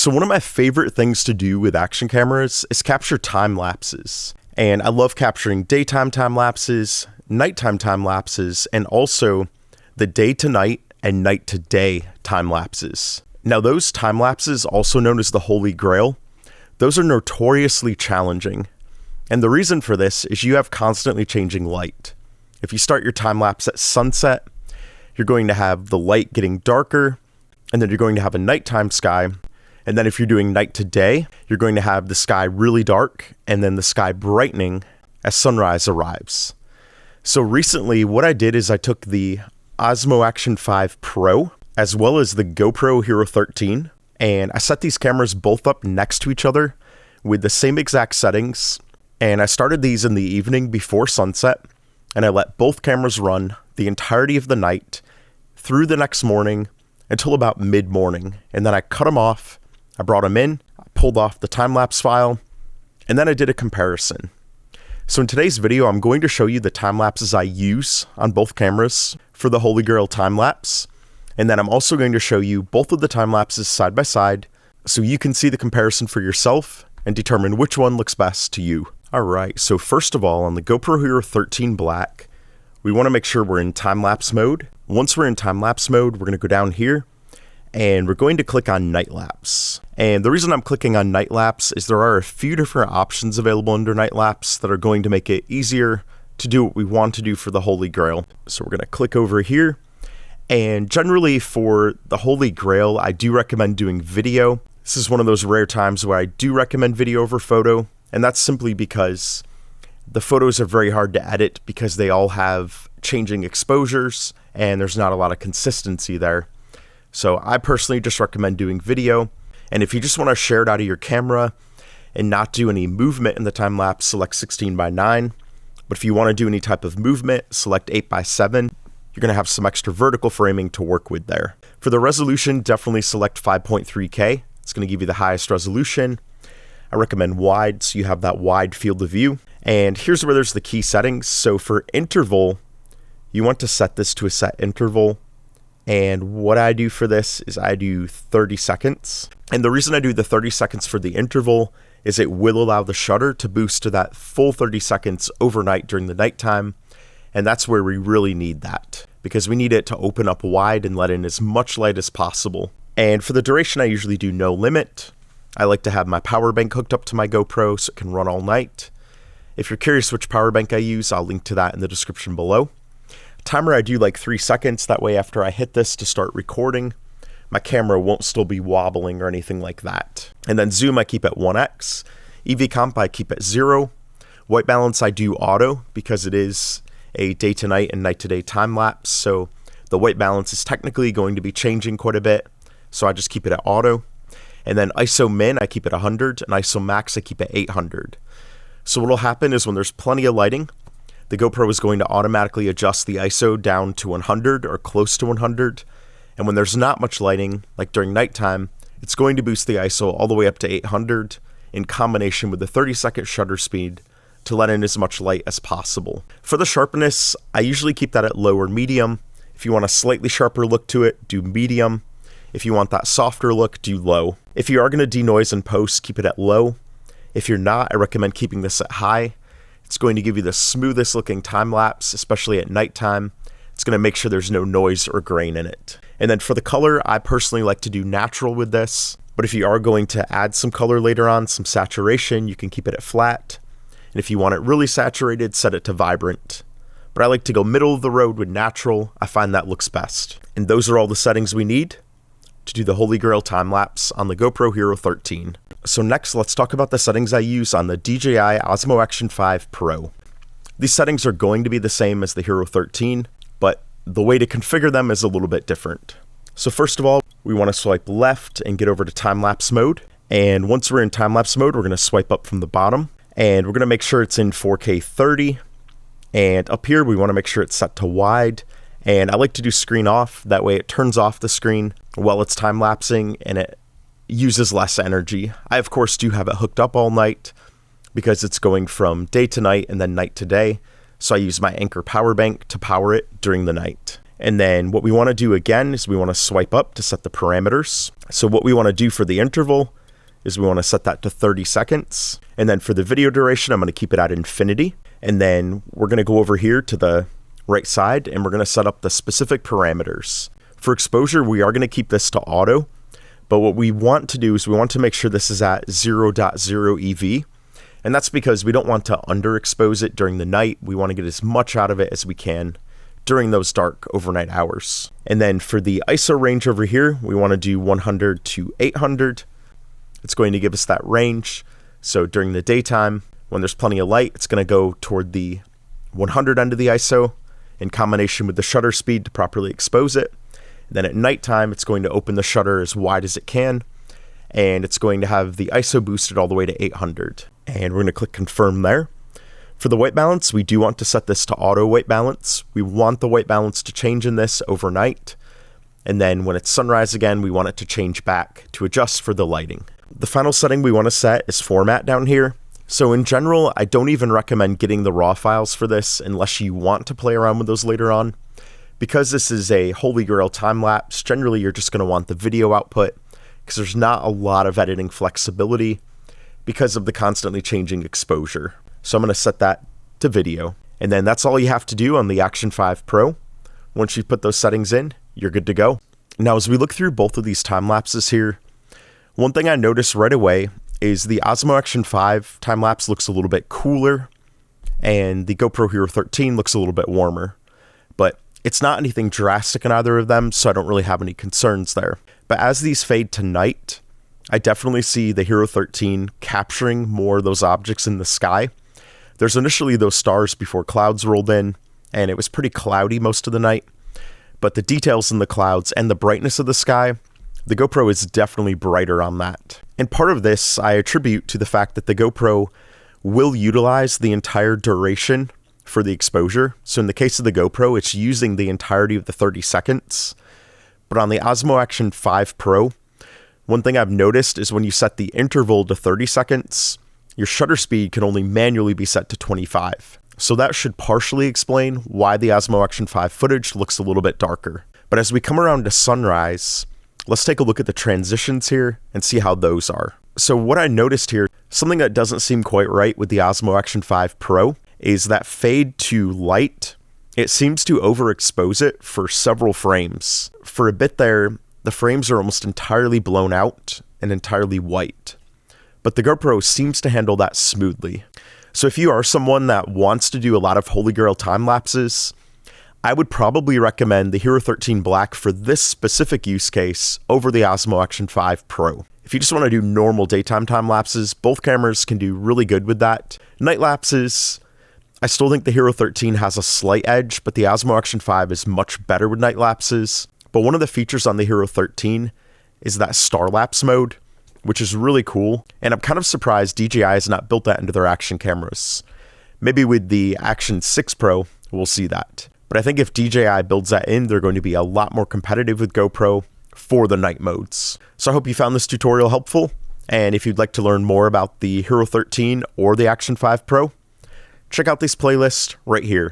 So one of my favorite things to do with action cameras is capture time lapses. And I love capturing daytime time lapses, nighttime time lapses, and also the day to night and night to day time lapses. Now those time lapses, also known as the Holy Grail, those are notoriously challenging. And the reason for this is you have constantly changing light. If you start your time lapse at sunset, you're going to have the light getting darker, and then you're going to have a nighttime sky. And then if you're doing night to day, you're going to have the sky really dark and then the sky brightening as sunrise arrives. So recently what I did is I took the Osmo Action 5 Pro as well as the GoPro Hero 13, and I set these cameras both up next to each other with the same exact settings. And I started these in the evening before sunset, and I let both cameras run the entirety of the night through the next morning until about mid-morning. And then I cut them off, I brought them in, I pulled off the time-lapse file, and then I did a comparison. So in today's video, I'm going to show you the time lapses I use on both cameras for the Holy Grail time lapse. And then I'm also going to show you both of the time lapses side by side so you can see the comparison for yourself and determine which one looks best to you. Alright, so first of all, on the GoPro Hero 13 Black, we want to make sure we're in time-lapse mode. Once we're in time-lapse mode, we're going to go down here and we're going to click on night lapse. And the reason I'm clicking on night lapse is there are a few different options available under night lapse that are going to make it easier to do what we want to do for the Holy Grail. So we're going to click over here. And generally for the Holy Grail, I do recommend doing video. This is one of those rare times where I do recommend video over photo. And that's simply because the photos are very hard to edit because they all have changing exposures and there's not a lot of consistency there. So I personally just recommend doing video. And if you just want to share it out of your camera and not do any movement in the time lapse, select 16:9. But if you want to do any type of movement, select 8:7. You're going to have some extra vertical framing to work with there. For the resolution, definitely select 5.3K. It's going to give you the highest resolution. I recommend wide, so you have that wide field of view. And here's where there's the key settings. So for interval, you want to set this to a set interval. And what I do for this is I do 30 seconds. And the reason I do the 30 seconds for the interval is it will allow the shutter to boost to that full 30 seconds overnight during the nighttime. And that's where we really need that, because we need it to open up wide and let in as much light as possible. And for the duration, I usually do no limit. I like to have my power bank hooked up to my GoPro so it can run all night. If you're curious which power bank I use, I'll link to that in the description below. Timer, I do like 3 seconds. That way after I hit this to start recording, my camera won't still be wobbling or anything like that. And then zoom, I keep at 1x. EV comp, I keep at 0. White balance, I do auto because it is a day to night and night to day time lapse. So the white balance is technically going to be changing quite a bit. So I just keep it at auto. And then ISO min, I keep it 100, and ISO max, I keep it 800. So what will happen is when there's plenty of lighting, the GoPro is going to automatically adjust the ISO down to 100 or close to 100. And when there's not much lighting, like during nighttime, it's going to boost the ISO all the way up to 800 in combination with the 30-second shutter speed to let in as much light as possible. For the sharpness, I usually keep that at low or medium. If you want a slightly sharper look to it, do medium. If you want that softer look, do low. If you are going to denoise and post, keep it at low. If you're not, I recommend keeping this at high. It's going to give you the smoothest looking time lapse, especially at nighttime. It's going to make sure there's no noise or grain in it. And then for the color, I personally like to do natural with this. But if you are going to add some color later on, some saturation, you can keep it at flat. And if you want it really saturated, set it to vibrant. But I like to go middle of the road with natural. I find that looks best. And those are all the settings we need to do the Holy Grail time lapse on the GoPro Hero 13. So next, let's talk about the settings I use on the DJI Osmo Action 5 Pro. These settings are going to be the same as the Hero 13, but the way to configure them is a little bit different. So first of all, we want to swipe left and get over to time-lapse mode. And once we're in time-lapse mode, we're going to swipe up from the bottom. And we're going to make sure it's in 4K 30. And up here, we want to make sure it's set to wide. And I like to do screen off. That way it turns off the screen while it's time-lapsing and it uses less energy. I, of course, do have it hooked up all night because it's going from day to night and then night to day. So I use my Anker power bank to power it during the night. And then what we want to do again is we want to swipe up to set the parameters. So what we want to do for the interval is we want to set that to 30 seconds. And then for the video duration, I'm going to keep it at infinity. And then we're going to go over here to the right side and we're going to set up the specific parameters. For exposure, we are going to keep this to auto. But what we want to do is we want to make sure this is at 0.0 EV. And that's because we don't want to underexpose it during the night. We want to get as much out of it as we can during those dark overnight hours. And then for the ISO range over here, we want to do 100 to 800. It's going to give us that range. So during the daytime, when there's plenty of light, it's going to go toward the 100 end of the ISO in combination with the shutter speed to properly expose it. And then at nighttime, it's going to open the shutter as wide as it can, and it's going to have the ISO boosted all the way to 800. And we're going to click confirm there. For the white balance, we do want to set this to auto white balance. We want the white balance to change in this overnight. And then when it's sunrise again, we want it to change back to adjust for the lighting. The final setting we want to set is format down here. So in general, I don't even recommend getting the raw files for this unless you want to play around with those later on. Because this is a holy grail time lapse, generally you're just going to want the video output because there's not a lot of editing flexibility because of the constantly changing exposure. So I'm going to set that to video. And then that's all you have to do on the Action 5 Pro. Once you put those settings in, you're good to go. Now, as we look through both of these time lapses here, one thing I noticed right away is the Osmo Action 5 time lapse looks a little bit cooler and the GoPro Hero 13 looks a little bit warmer. But it's not anything drastic in either of them, so I don't really have any concerns there. But as these fade to night, I definitely see the Hero 13 capturing more of those objects in the sky. There's initially those stars before clouds rolled in, and it was pretty cloudy most of the night. But the details in the clouds and the brightness of the sky, the GoPro is definitely brighter on that. And part of this I attribute to the fact that the GoPro will utilize the entire duration for the exposure. So in the case of the GoPro, it's using the entirety of the 30 seconds. But on the Osmo Action 5 Pro, one thing I've noticed is when you set the interval to 30 seconds, your shutter speed can only manually be set to 25. So that should partially explain why the Osmo Action 5 footage looks a little bit darker. But as we come around to sunrise, let's take a look at the transitions here and see how those are. So what I noticed here, something that doesn't seem quite right with the Osmo Action 5 Pro is that fade to light. It seems to overexpose it for several frames. For a bit there, the frames are almost entirely blown out and entirely white. But the GoPro seems to handle that smoothly. So if you are someone that wants to do a lot of holy grail time lapses, I would probably recommend the Hero 13 Black for this specific use case over the Osmo Action 5 Pro. If you just want to do normal daytime time lapses, both cameras can do really good with that. Night lapses, I still think the Hero 13 has a slight edge, but the Osmo Action 5 is much better with night lapses. But one of the features on the Hero 13 is that star lapse mode, which is really cool. And I'm kind of surprised DJI has not built that into their action cameras. Maybe with the Action 6 Pro, we'll see that. But I think if DJI builds that in, they're going to be a lot more competitive with GoPro for the night modes. So I hope you found this tutorial helpful. And if you'd like to learn more about the Hero 13 or the Action 5 Pro, check out this playlist right here.